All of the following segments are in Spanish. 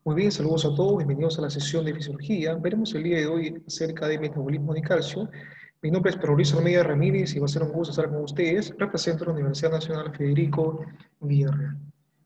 Muy bien, saludos a todos, bienvenidos a la sesión de fisiología. Veremos el día de hoy acerca del metabolismo de calcio. Mi nombre es Pedro Luis Almeida Ramírez y va a ser un gusto estar con ustedes. Represento a la Universidad Nacional Federico Villarreal.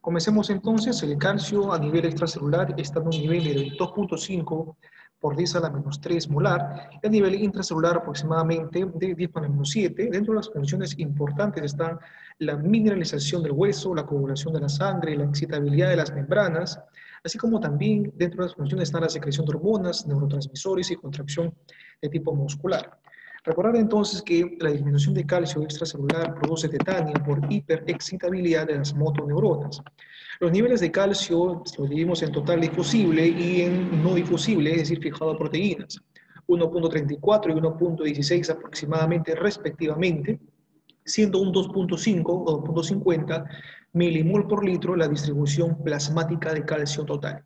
Comencemos entonces. El calcio a nivel extracelular está en un nivel de 2.5 por 10 a la menos 3 molar, y a nivel intracelular aproximadamente de 10 a la menos 7. Dentro de las funciones importantes están la mineralización del hueso, la coagulación de la sangre, la excitabilidad de las membranas, así como también dentro de las funciones están la secreción de hormonas, neurotransmisores y contracción de tipo muscular. Recordar entonces que la disminución de calcio extracelular produce tetania por hiperexcitabilidad de las motoneuronas. Los niveles de calcio los dividimos en total difusible y en no difusible, es decir, fijado a proteínas. 1.34 y 1.16 aproximadamente respectivamente, siendo un 2.5 o 2.50 milimol por litro la distribución plasmática de calcio total.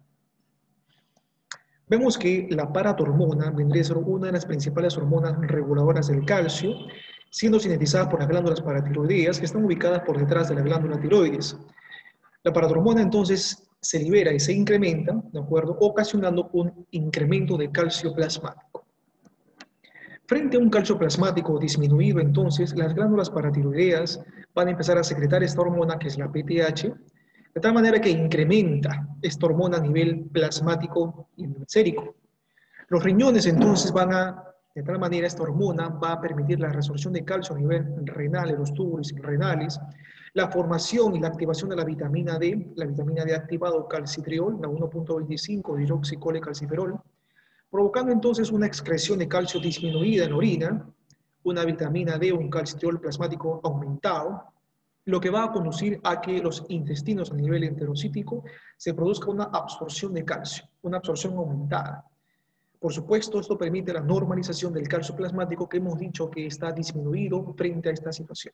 Vemos que la paratormona vendría a ser una de las principales hormonas reguladoras del calcio, siendo sintetizada por las glándulas paratiroideas que están ubicadas por detrás de la glándula tiroides. La paratormona entonces se libera y se incrementa, ¿de acuerdo?, ocasionando un incremento de calcio plasmático. Frente a un calcio plasmático disminuido, entonces, las glándulas paratiroideas van a empezar a secretar esta hormona, que es la PTH, de tal manera que incrementa esta hormona a nivel plasmático y sérico. Los riñones, entonces, de tal manera, esta hormona va a permitir la resorción de calcio a nivel renal, en los túbulos renales, la formación y la activación de la vitamina D activado calcitriol, la 1.25 hidroxicolecalciferol, provocando entonces una excreción de calcio disminuida en orina, una vitamina D, un calcitriol plasmático aumentado, lo que va a conducir a que los intestinos a nivel enterocítico se produzca una absorción de calcio, una absorción aumentada. Por supuesto, esto permite la normalización del calcio plasmático que hemos dicho que está disminuido frente a esta situación.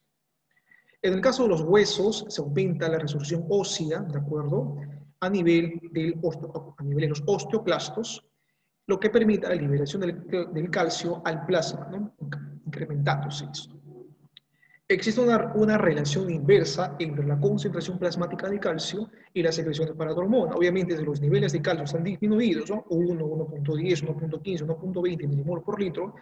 En el caso de los huesos, se aumenta la resorción ósea, ¿de acuerdo?, a nivel de los osteoclastos, lo que permite la liberación del calcio al plasma, ¿no?, incrementándose esto. Existe una relación inversa entre la concentración plasmática de calcio y la secreción de paratormona. Obviamente, si los niveles de calcio están disminuidos, ¿no?, 1, 1.10, 1.15, 1.20 milimol por litro,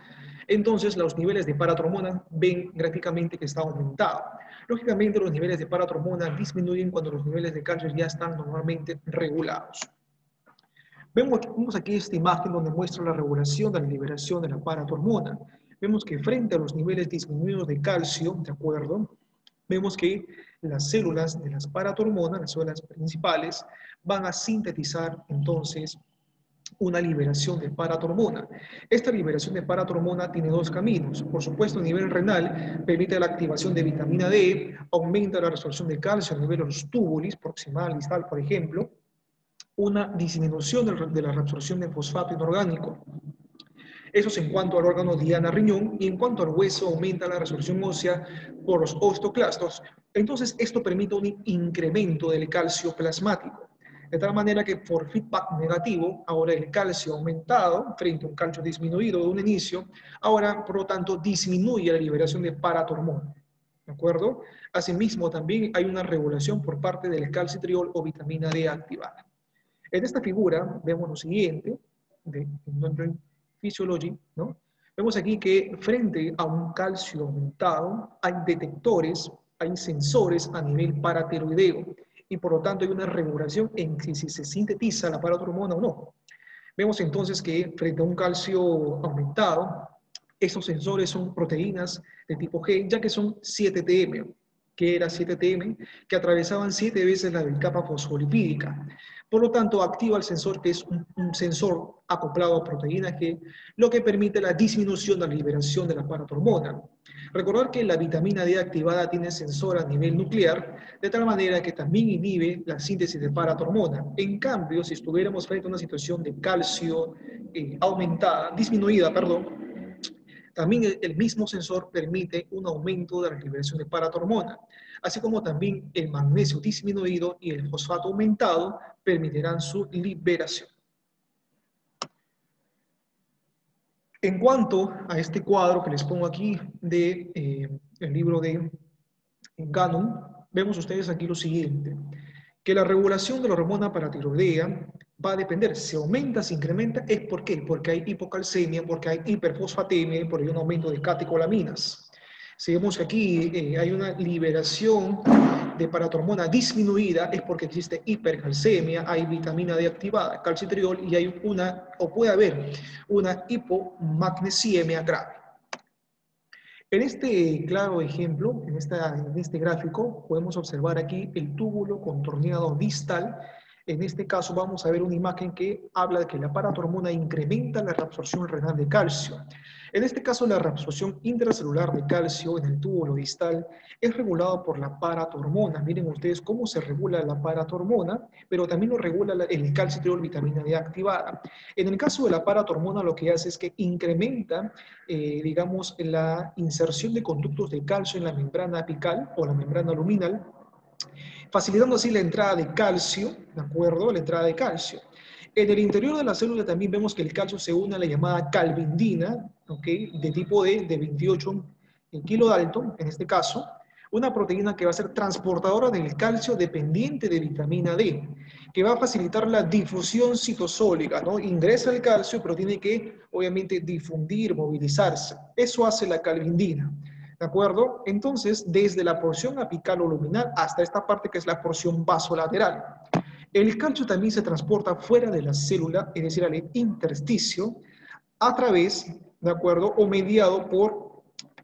entonces los niveles de paratormona ven gráficamente que está aumentado. Lógicamente, los niveles de paratormona disminuyen cuando los niveles de calcio ya están normalmente regulados. Vemos aquí esta imagen donde muestra la regulación de la liberación de la paratormona. Vemos que frente a los niveles disminuidos de calcio, ¿de acuerdo?, vemos que las células de las paratormonas, las células principales, van a sintetizar entonces una liberación de paratormona. Esta liberación de paratormona tiene dos caminos. Por supuesto, a nivel renal, permite la activación de vitamina D, aumenta la resorción de calcio a nivel de los túbulos, proximal, distal, por ejemplo, una disminución de la reabsorción de fosfato inorgánico. Eso es en cuanto al órgano diana riñón, y en cuanto al hueso aumenta la resorción ósea por los osteoclastos. Entonces esto permite un incremento del calcio plasmático. De tal manera que por feedback negativo, ahora el calcio aumentado frente a un calcio disminuido de un inicio, ahora por lo tanto disminuye la liberación de paratormona. ¿De acuerdo? Asimismo también hay una regulación por parte del calcitriol o vitamina D activada. En esta figura vemos lo siguiente, de Physiology, ¿no? Vemos aquí que frente a un calcio aumentado hay detectores, hay sensores a nivel paratiroideo, y por lo tanto hay una regulación en si se sintetiza la paratormona o no. Vemos entonces que frente a un calcio aumentado, estos sensores son proteínas de tipo G, ya que son 7TM, que era 7TM, que atravesaban 7 veces la capa fosfolipídica. Por lo tanto, activa el sensor, que es un sensor acoplado a proteína G, lo que permite la disminución de la liberación de la paratormona. Recordar que la vitamina D activada tiene sensor a nivel nuclear, de tal manera que también inhibe la síntesis de paratormona. En cambio, si estuviéramos frente a una situación de calcio disminuida, también el mismo sensor permite un aumento de la liberación de paratormona, así como también el magnesio disminuido y el fosfato aumentado permitirán su liberación. En cuanto a este cuadro que les pongo aquí del libro de Gannon, vemos ustedes aquí lo siguiente, que la regulación de la hormona paratiroidea Va a depender, si aumenta, si incrementa, ¿es por qué? Porque hay hipocalcemia, porque hay hiperfosfatemia, por un aumento de catecolaminas. Si vemos que aquí hay una liberación de paratormona disminuida, es porque existe hipercalcemia, hay vitamina D activada, calcitriol, y hay una, o puede haber, una hipomagnesiemia grave. En este claro ejemplo, en este gráfico, podemos observar aquí el túbulo contorneado distal. En este caso vamos a ver una imagen que habla de que la paratormona incrementa la reabsorción renal de calcio. En este caso, la reabsorción intracelular de calcio en el túbulo distal es regulado por la paratormona. Miren ustedes cómo se regula la paratormona, pero también lo regula el calcitriol, vitamina D activada. En el caso de la paratormona, lo que hace es que incrementa digamos, la inserción de conductos de calcio en la membrana apical o la membrana luminal, facilitando así la entrada de calcio, ¿de acuerdo? La entrada de calcio. En el interior de la célula también vemos que el calcio se une a la llamada calvindina, ¿ok? De tipo D, de 28 kilodalton, en este caso, una proteína que va a ser transportadora del calcio dependiente de vitamina D, que va a facilitar la difusión citosólica, ¿no? Ingresa el calcio, pero tiene que, obviamente, difundir, movilizarse. Eso hace la calvindina. ¿De acuerdo? Entonces, desde la porción apical o luminal hasta esta parte que es la porción vasolateral. El calcio también se transporta fuera de la célula, es decir, al intersticio, a través, ¿de acuerdo? O mediado por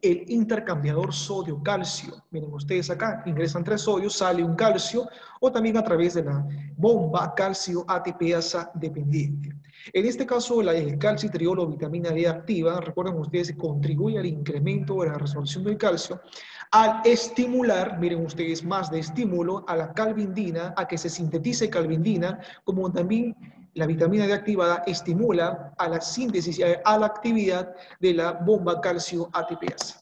el intercambiador sodio-calcio. Miren ustedes acá, ingresan 3 sodios, sale un calcio, o también a través de la bomba calcio ATPasa dependiente. En este caso, el calcitriol o vitamina D activa, recuerden ustedes, contribuye al incremento de la resorción del calcio, al estimular, miren ustedes, más de estímulo a la calvindina, a que se sintetice calvindina, como también la vitamina D activada estimula a la síntesis y a la actividad de la bomba calcio ATPasa.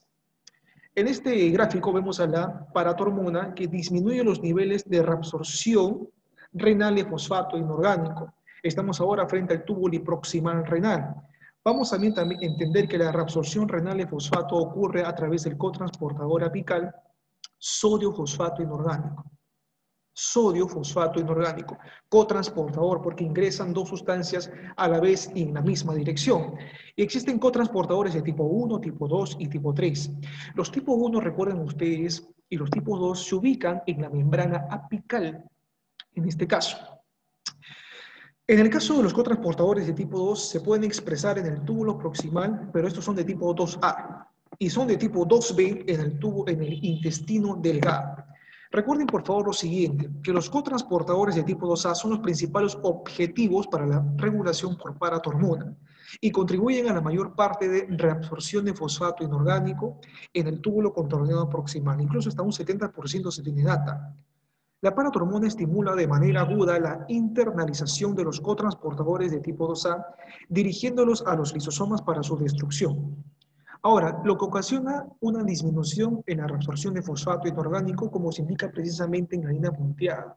En este gráfico vemos a la paratormona que disminuye los niveles de reabsorción renal de fosfato inorgánico. Estamos ahora frente al túbulo proximal renal. Vamos también a entender que la reabsorción renal de fosfato ocurre a través del cotransportador apical sodio-fosfato inorgánico. Sodio-fosfato inorgánico, cotransportador, porque ingresan dos sustancias a la vez y en la misma dirección. Y existen cotransportadores de tipo 1, tipo 2 y tipo 3. Los tipo 1, recuerden ustedes, y los tipo 2 se ubican en la membrana apical, en este caso. En el caso de los cotransportadores de tipo 2, se pueden expresar en el túbulo proximal, pero estos son de tipo 2A, y son de tipo 2B en el intestino delgado. Recuerden por favor lo siguiente, que los cotransportadores de tipo 2A son los principales objetivos para la regulación por paratormona y contribuyen a la mayor parte de reabsorción de fosfato inorgánico en el túbulo contorneado proximal, incluso hasta un 70% se tiene data. La paratormona estimula de manera aguda la internalización de los cotransportadores de tipo 2A, dirigiéndolos a los lisosomas para su destrucción. Ahora, lo que ocasiona una disminución en la reabsorción de fosfato inorgánico, como se indica precisamente en la línea punteada.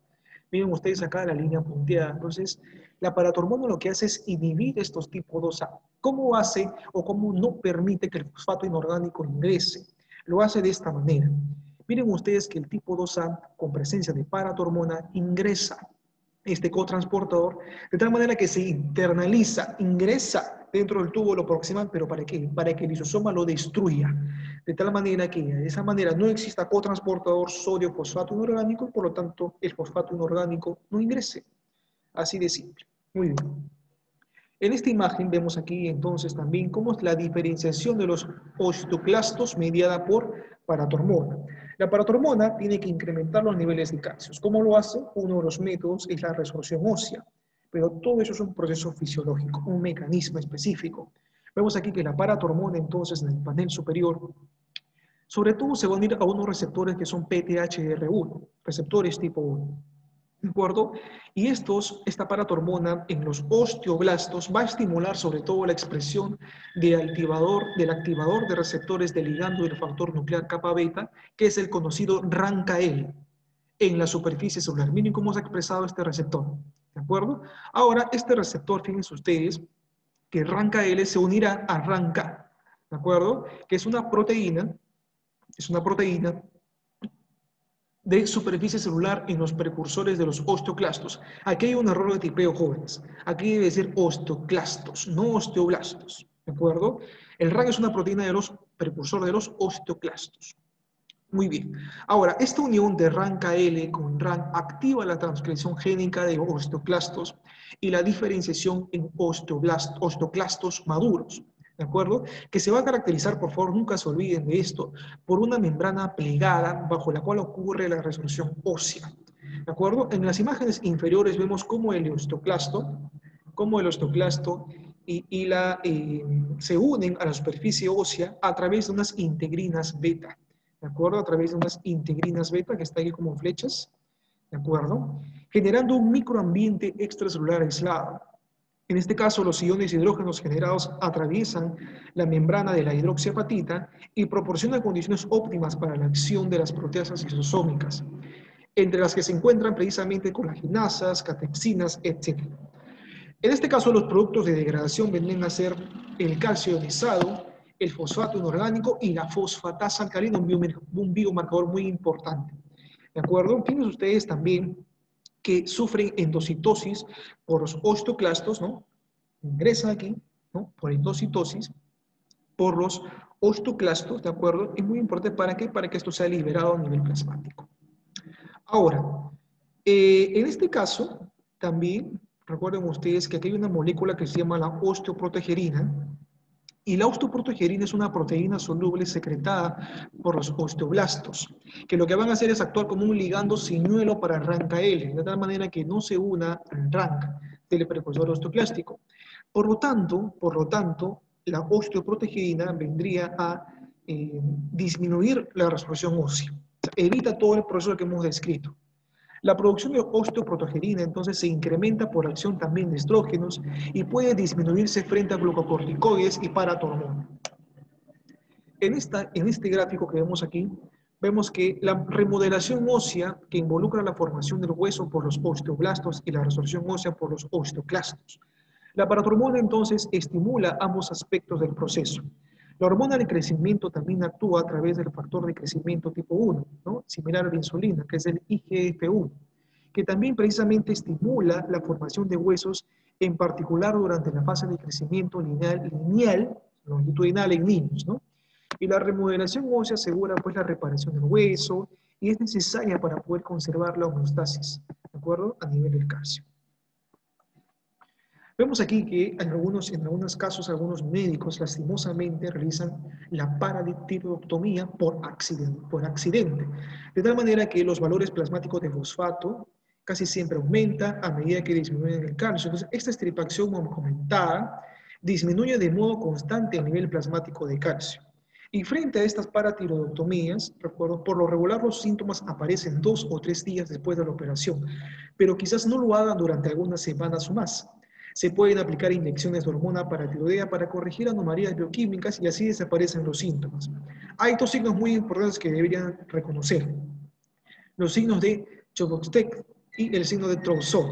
Miren ustedes acá la línea punteada. Entonces, la paratormona lo que hace es inhibir estos tipos 2A. ¿Cómo hace o cómo no permite que el fosfato inorgánico ingrese? Lo hace de esta manera. Miren ustedes que el tipo 2A, con presencia de paratormona, ingresa este cotransportador de tal manera que se internaliza, ingresa dentro del túbulo proximal, pero ¿para qué? Para que el lisosoma lo destruya, de tal manera que de esa manera no exista cotransportador sodio-fosfato inorgánico y por lo tanto el fosfato inorgánico no ingrese. Así de simple. Muy bien. En esta imagen vemos aquí entonces también cómo es la diferenciación de los osteoclastos mediada por paratormona. La paratormona tiene que incrementar los niveles de calcio. ¿Cómo lo hace? Uno de los métodos es la resorción ósea, pero todo eso es un proceso fisiológico, un mecanismo específico. Vemos aquí que la paratormona entonces en el panel superior, sobre todo se van a ir a unos receptores que son PTHR1, receptores tipo 1. ¿De acuerdo? Y esta paratormona en los osteoblastos va a estimular sobre todo la expresión del activador de receptores de ligando del factor nuclear kappa beta, que es el conocido RANKL, en la superficie celular. Miren cómo se ha expresado este receptor. ¿De acuerdo? Ahora, este receptor, fíjense ustedes, que RANKL se unirá a RANK, ¿de acuerdo? Que es una proteína de superficie celular en los precursores de los osteoclastos. Aquí hay un error de tipeo, jóvenes. Aquí debe decir osteoclastos, no osteoblastos. ¿De acuerdo? El RAN es una proteína de los precursores de los osteoclastos. Muy bien. Ahora, esta unión de RAN-KL con RAN activa la transcripción génica de osteoclastos y la diferenciación en osteoclastos maduros. ¿De acuerdo? Que se va a caracterizar, por favor, nunca se olviden de esto, por una membrana plegada bajo la cual ocurre la resolución ósea. ¿De acuerdo? En las imágenes inferiores vemos cómo el osteoclasto se unen a la superficie ósea a través de unas integrinas beta. ¿De acuerdo? A través de unas integrinas beta que están aquí como flechas. ¿De acuerdo? Generando un microambiente extracelular aislado. En este caso, los iones hidrógenos generados atraviesan la membrana de la hidroxiapatita y proporcionan condiciones óptimas para la acción de las proteasas lisosómicas, entre las que se encuentran precisamente colagenasas, catepsinas, etc. En este caso, los productos de degradación vendrían a ser el calcio ionizado, el fosfato inorgánico y la fosfatasa alcalina, un biomarcador muy importante. ¿De acuerdo? Tienen ustedes también que sufren endocitosis por los osteoclastos, ¿no? Ingresa aquí, ¿no? Por endocitosis, por los osteoclastos, ¿de acuerdo? Es muy importante, ¿para qué? Para que esto sea liberado a nivel plasmático. Ahora, en este caso, también, recuerden ustedes que aquí hay una molécula que se llama la osteoprotegerina, y la osteoprotegerina es una proteína soluble secretada por los osteoblastos, que lo que van a hacer es actuar como un ligando señuelo para el RANKL, de tal manera que no se una al RANK del precursor osteoclástico. Por lo tanto, la osteoprotegerina vendría a disminuir la resolución ósea. O sea, evita todo el proceso que hemos descrito. La producción de osteoprotegerina entonces se incrementa por acción también de estrógenos y puede disminuirse frente a glucocorticoides y paratormona. En este gráfico que vemos aquí, vemos que la remodelación ósea que involucra la formación del hueso por los osteoblastos y la resorción ósea por los osteoclastos. La paratormona entonces estimula ambos aspectos del proceso. La hormona de crecimiento también actúa a través del factor de crecimiento tipo 1, ¿no? Similar a la insulina, que es el IGF-1, que también precisamente estimula la formación de huesos, en particular durante la fase de crecimiento lineal longitudinal en niños, ¿no? Y la remodelación ósea asegura pues la reparación del hueso y es necesaria para poder conservar la homeostasis, ¿de acuerdo? A nivel del calcio. Vemos aquí que en algunos casos, algunos médicos lastimosamente realizan la paratiroidectomía por accidente, de tal manera que los valores plasmáticos de fosfato casi siempre aumentan a medida que disminuyen el calcio. Entonces, esta estripacción, como comentada, disminuye de modo constante el nivel plasmático de calcio. Y frente a estas paratiroidectomías, recuerdo, por lo regular los síntomas aparecen 2 o 3 días después de la operación, pero quizás no lo hagan durante algunas semanas o más. Se pueden aplicar inyecciones de hormona paratiroidea para corregir anomalías bioquímicas y así desaparecen los síntomas. Hay dos signos muy importantes que deberían reconocer. Los signos de Chobostek y el signo de Trousseau.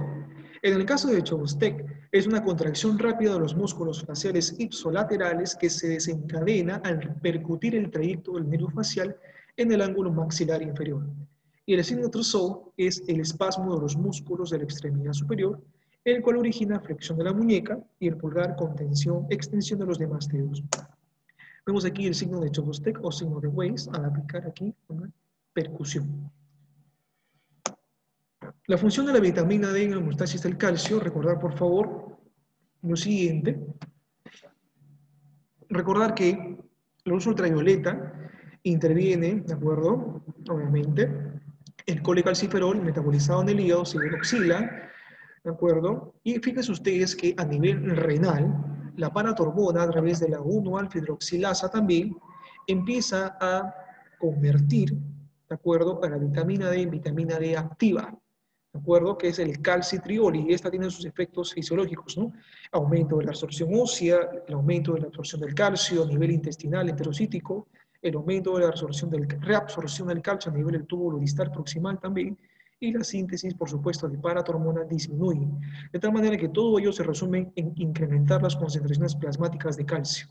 En el caso de Chobostek, es una contracción rápida de los músculos faciales ipsolaterales que se desencadena al percutir el trayecto del nervio facial en el ángulo maxilar inferior. Y el signo de Trousseau es el espasmo de los músculos de la extremidad superior, el cual origina flexión de la muñeca y el pulgar con extensión de los demás dedos. Vemos aquí el signo de Chobostek o signo de Weiss al aplicar aquí una percusión. La función de la vitamina D en la homeostasis del calcio, recordar por favor lo siguiente. Recordar que la luz ultravioleta interviene, ¿de acuerdo? Obviamente, el colecalciferol metabolizado en el hígado se hidroxila, ¿de acuerdo? Y fíjense ustedes que a nivel renal, la paratormona a través de la 1-alfa-hidroxilasa también empieza a convertir, ¿de acuerdo?, a la vitamina D en vitamina D activa, ¿de acuerdo? Que es el calcitriol y esta tiene sus efectos fisiológicos, ¿no? Aumento de la absorción ósea, el aumento de la absorción del calcio a nivel intestinal enterocítico, el aumento de la reabsorción del calcio a nivel del túbulo distal proximal también, y la síntesis, por supuesto, de paratormona disminuye. De tal manera que todo ello se resume en incrementar las concentraciones plasmáticas de calcio.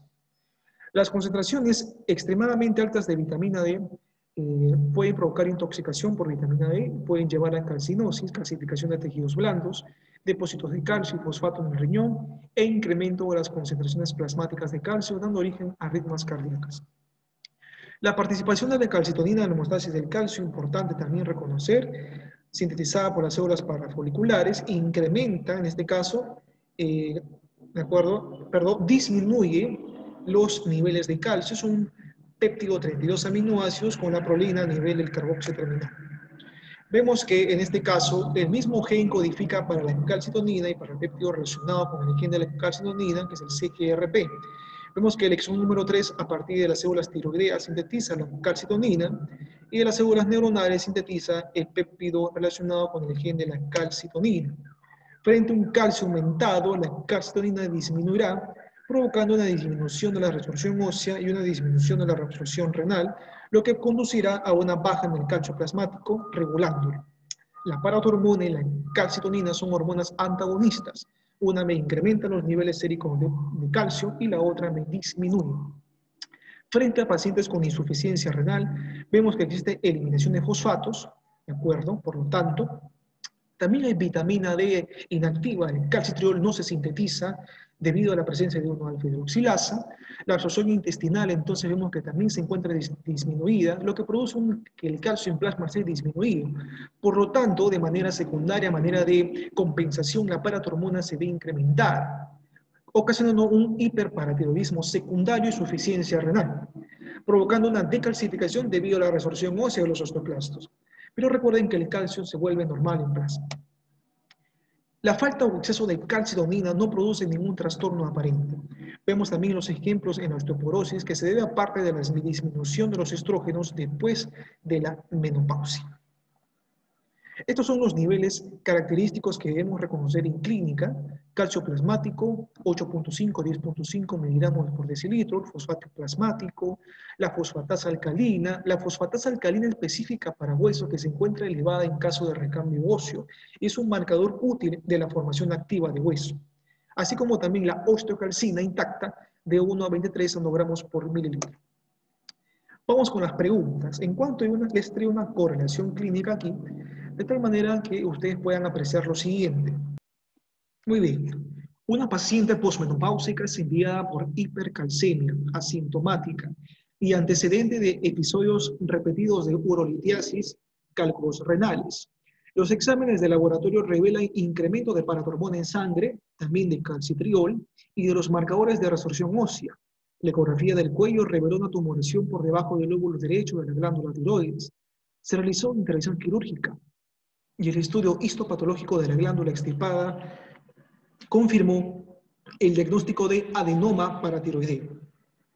Las concentraciones extremadamente altas de vitamina D pueden provocar intoxicación por vitamina D, pueden llevar a calcinosis, calcificación de tejidos blandos, depósitos de calcio y fosfato en el riñón e incremento de las concentraciones plasmáticas de calcio, dando origen a arritmias cardíacas. La participación de la calcitonina en la homeostasis del calcio, importante también reconocer, sintetizada por las células parafoliculares, incrementa, en este caso, ¿de acuerdo? Perdón, disminuye los niveles de calcio. Es un péptido 32 aminoácidos con la prolina a nivel del carboxilo terminal. Vemos que en este caso el mismo gen codifica para la calcitonina y para el péptido relacionado con el gen de la calcitonina, que es el CGRP. Vemos que el exón número 3, a partir de las células tiroideas, sintetiza la calcitonina y de las células neuronales sintetiza el péptido relacionado con el gen de la calcitonina. Frente a un calcio aumentado, la calcitonina disminuirá, provocando una disminución de la resorción ósea y una disminución de la reabsorción renal, lo que conducirá a una baja en el calcio plasmático, regulándolo. La paratormona y la calcitonina son hormonas antagonistas. Una me incrementa los niveles séricos de calcio y la otra me disminuye. Frente a pacientes con insuficiencia renal, vemos que existe eliminación de fosfatos, ¿de acuerdo? Por lo tanto, también hay vitamina D inactiva, el calcitriol no se sintetiza debido a la presencia de 1-alfa-hidroxilasa. La absorción intestinal, entonces vemos que también se encuentra disminuida, lo que produce que el calcio en plasma sea disminuido. Por lo tanto, de manera secundaria, manera de compensación, la paratormona se ve incrementada, ocasionando un hiperparatiroidismo secundario y suficiencia renal, provocando una decalcificación debido a la resorción ósea de los osteoclastos. Pero recuerden que el calcio se vuelve normal en plasma. La falta o exceso de calcitonina no produce ningún trastorno aparente. Vemos también los ejemplos en la osteoporosis que se debe a parte de la disminución de los estrógenos después de la menopausia. Estos son los niveles característicos que debemos reconocer en clínica: calcio plasmático 8.5 a 10.5 miligramos por decilitro, fosfato plasmático, la fosfatasa alcalina específica para hueso que se encuentra elevada en caso de recambio óseo, es un marcador útil de la formación activa de hueso, así como también la osteocalcina intacta de 1 a 23 nanogramos por mililitro. Vamos con las preguntas. En cuanto les traigo una correlación clínica aquí, de tal manera que ustedes puedan apreciar lo siguiente. Muy bien. Una paciente posmenopáusica es enviada por hipercalcemia asintomática y antecedente de episodios repetidos de urolitiasis, cálculos renales. Los exámenes de laboratorio revelan incremento de paratormona en sangre, también de calcitriol y de los marcadores de resorción ósea. La ecografía del cuello reveló una tumoración por debajo del lóbulo derecho de la glándula tiroides. Se realizó intervención quirúrgica y el estudio histopatológico de la glándula extirpada confirmó el diagnóstico de adenoma paratiroideo.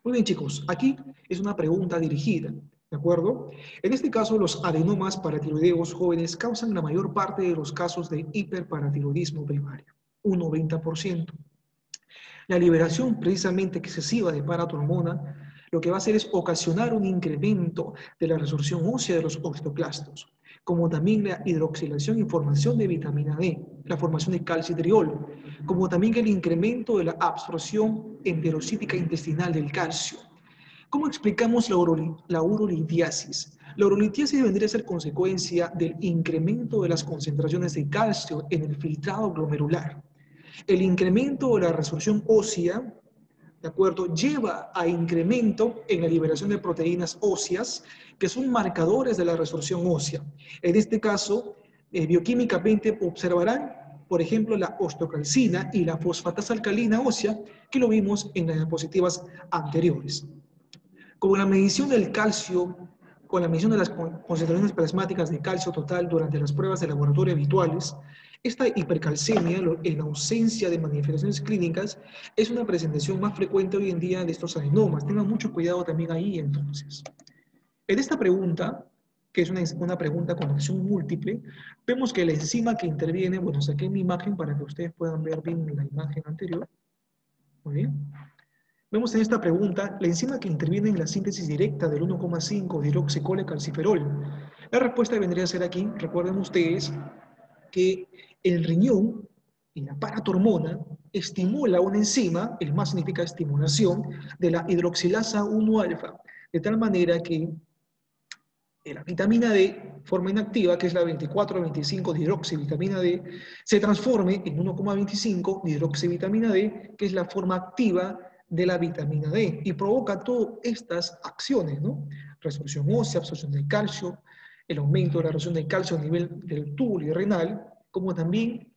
Muy bien, chicos, aquí es una pregunta dirigida, ¿de acuerdo? En este caso, los adenomas paratiroideos jóvenes causan la mayor parte de los casos de hiperparatiroidismo primario, un 90%. La liberación precisamente excesiva de paratormona lo que va a hacer es ocasionar un incremento de la resorción ósea de los osteoclastos, como también la hidroxilación y formación de vitamina D, la formación de calcitriol, como también el incremento de la absorción enterocítica intestinal del calcio. ¿Cómo explicamos la urolitiasis? La urolitiasis vendría a ser consecuencia del incremento de las concentraciones de calcio en el filtrado glomerular. El incremento de la resorción ósea, ¿de acuerdo?, lleva a incremento en la liberación de proteínas óseas, que son marcadores de la resorción ósea. En este caso, bioquímicamente observarán, por ejemplo, la osteocalcina y la fosfatasa alcalina ósea, que lo vimos en las diapositivas anteriores. Con la medición del calcio, con la medición de las concentraciones plasmáticas de calcio total durante las pruebas de laboratorio habituales, esta hipercalcemia, en ausencia de manifestaciones clínicas, es una presentación más frecuente hoy en día de estos adenomas. Tengan mucho cuidado también ahí, entonces. En esta pregunta, que es una pregunta con opción múltiple, vemos que la enzima que interviene, bueno, saqué mi imagen para que ustedes puedan ver bien la imagen anterior. Muy bien. Vemos en esta pregunta la enzima que interviene en la síntesis directa del 1,5 hidroxicolecalciferol. La respuesta vendría a ser aquí, recuerden ustedes, que el riñón y la paratormona estimula una enzima, el más significa estimulación, de la hidroxilasa 1-alfa, de tal manera que La vitamina D, forma inactiva, que es la 24-25-hidroxivitamina D, se transforme en 1,25-hidroxivitamina D, que es la forma activa de la vitamina D, y provoca todas estas acciones, ¿no? Resorción ósea, absorción del calcio, el aumento de la resorción del calcio a nivel del túbulo y renal, como también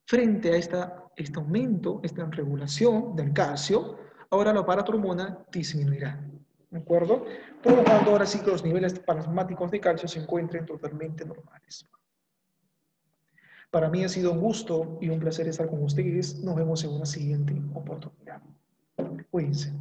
frente a este aumento, esta regulación del calcio, ahora la paratormona disminuirá. ¿De acuerdo? Provocando ahora sí que los niveles plasmáticos de calcio se encuentren totalmente normales. Para mí ha sido un gusto y un placer estar con ustedes. Nos vemos en una siguiente oportunidad. Cuídense.